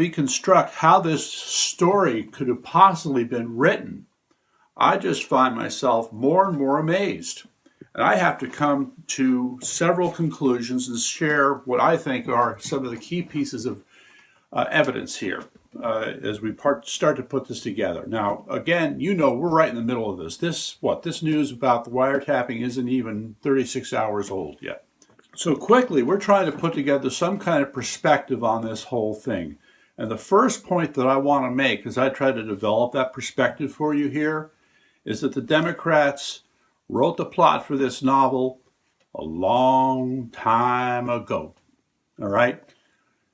reconstruct how this story could have possibly been written, I just find myself more and more amazed. And I have to come to several conclusions and share what I think are some of the key pieces of evidence here as we start to put this together. Now, again, we're right in the middle of this. This news about the wiretapping isn't even 36 hours old yet. So quickly, we're trying to put together some kind of perspective on this whole thing. And the first point that I want to make as I try to develop that perspective for you here is that the Democrats wrote the plot for this novel a long time ago. All right?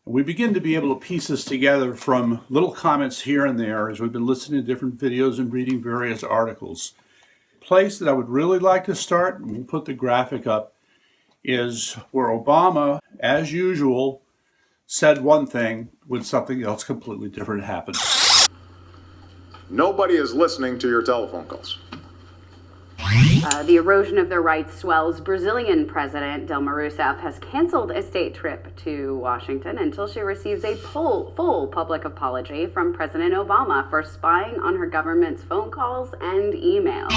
We begin to be able to piece this together from little comments here and there as we've been listening to different videos and reading various articles. The place that I would really like to start, and we'll put the graphic up, is where Obama, as usual, said one thing when something else completely different happened. Nobody is listening to your telephone calls. The erosion of their rights swells. Brazilian President Dilma Rousseff has canceled a state trip to Washington until she receives a full public apology from President Obama for spying on her government's phone calls and email.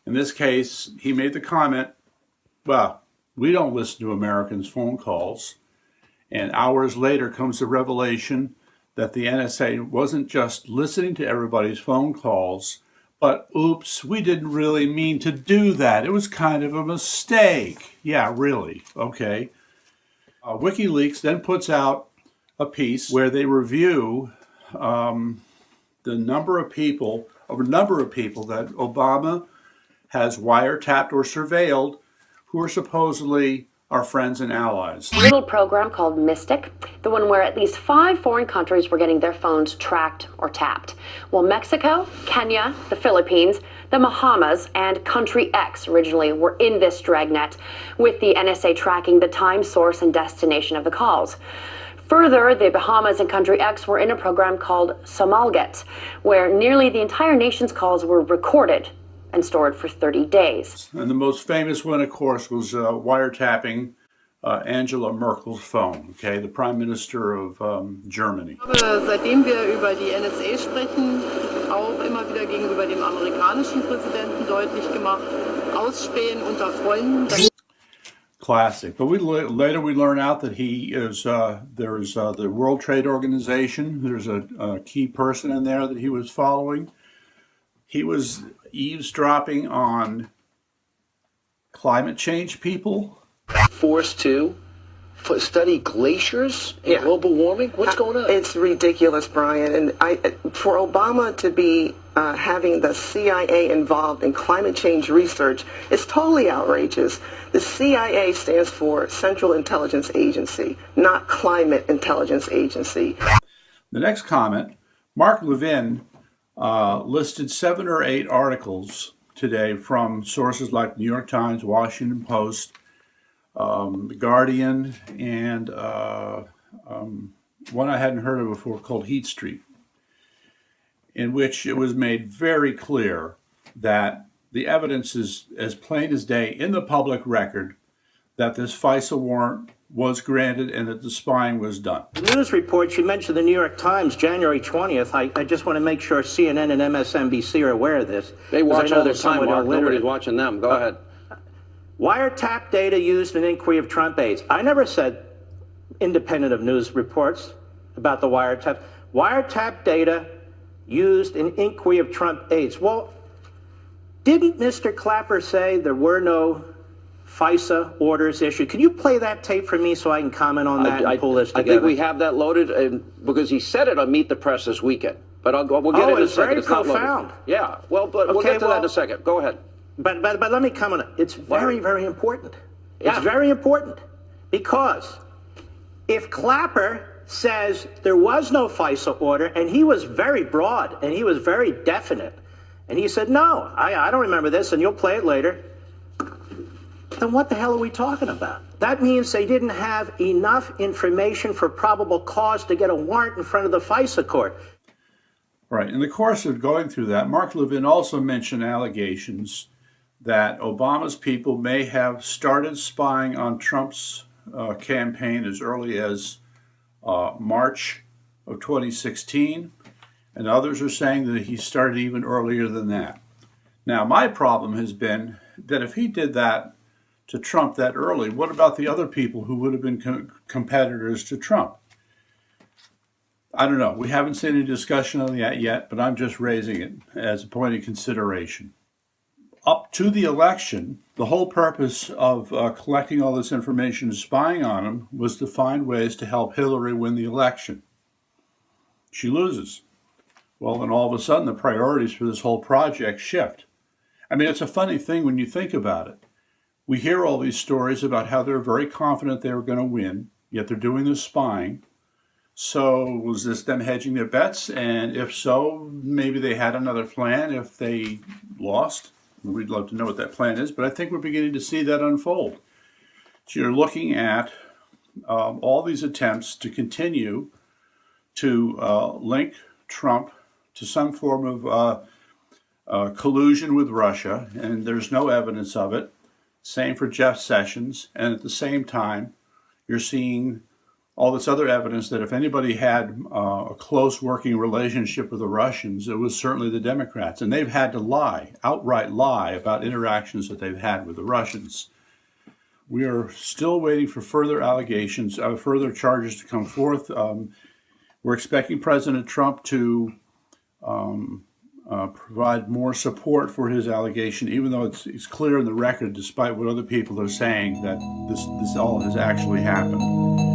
In this case, he made the comment, well, we don't listen to Americans' phone calls. And hours later comes the revelation that the NSA wasn't just listening to everybody's phone calls, but oops, we didn't really mean to do that. It was kind of a mistake. Yeah, really. Okay. WikiLeaks then puts out a piece where they review the number of people that Obama has wiretapped or surveilled who are supposedly our friends and allies. A little program called Mystic, the one where at least 5 foreign countries were getting their phones tracked or tapped. Well, Mexico, Kenya, the Philippines, the Bahamas, and Country X originally were in this dragnet, with the NSA tracking the time, source, and destination of the calls. Further, the Bahamas and Country X were in a program called Somalget, where nearly the entire nation's calls were recorded and stored for 30 days. And the most famous one, of course, was wiretapping Angela Merkel's phone, okay, the Prime Minister of Germany. Seitdem wir über die NSA sprechen, auch immer wieder gegenüber dem amerikanischen Präsidenten deutlich gemacht, Ausspähen unter Freunden. Classic. But later we learn out that he is, there's the World Trade Organization. There's a key person in there that he was following. He was eavesdropping on climate change people. Forced to study glaciers and global warming? What's going on? It's ridiculous, Brian. And for Obama to be having the CIA involved in climate change research is totally outrageous. The CIA stands for Central Intelligence Agency, not Climate Intelligence Agency. The next comment, Mark Levin listed 7 or 8 articles today from sources like New York Times, Washington Post, The Guardian, and one I hadn't heard of before called Heat Street, in which it was made very clear that the evidence is as plain as day in the public record that this FISA warrant was granted and that the spying was done. The news reports, you mentioned the New York Times, January 20th. I just want to make sure CNN and MSNBC are aware of this. They watch all the time, Mark. Nobody's watching them. Go ahead. Wiretap data used in inquiry of Trump aides. I never said independent of news reports about the wiretap. Wiretap data used in inquiry of Trump aides. Well, didn't Mr. Clapper say there were no FISA orders issued? Can you play that tape for me so I can comment on that and pull this together? I think we have that loaded, because he said it on Meet the Press this weekend. But we'll get it in a second. It's very profound. Yeah, well, but we'll get to that in a second. Go ahead. But let me comment on it. It's very, very important. It's very important because if Clapper says there was no FISA order, and he was very broad and he was very definite, and he said, no, I don't remember this, and you'll play it later, then what the hell are we talking about? That means they didn't have enough information for probable cause to get a warrant in front of the FISA court. Right. In the course of going through that, Mark Levin also mentioned allegations that Obama's people may have started spying on Trump's campaign as early as March of 2016, and others are saying that he started even earlier than that. Now, my problem has been that if he did that to Trump that early, what about the other people who would have been competitors to Trump? I don't know. We haven't seen any discussion on that yet, but I'm just raising it as a point of consideration. Up to the election, the whole purpose of collecting all this information and spying on him was to find ways to help Hillary win the election. She loses. Well, then all of a sudden, the priorities for this whole project shift. I mean, it's a funny thing when you think about it. We hear all these stories about how they're very confident they were going to win, yet they're doing this spying. So was this them hedging their bets? And if so, maybe they had another plan if they lost. We'd love to know what that plan is, but I think we're beginning to see that unfold. So you're looking at all these attempts to continue to link Trump to some form of collusion with Russia, and there's no evidence of it. Same for Jeff Sessions. And at the same time, you're seeing all this other evidence that if anybody had a close working relationship with the Russians, it was certainly the Democrats. And they've had to lie, outright lie, about interactions that they've had with the Russians. We are still waiting for further allegations, further charges to come forth. We're expecting President Trump to provide more support for his allegation, even though it's clear in the record, despite what other people are saying, that this all has actually happened.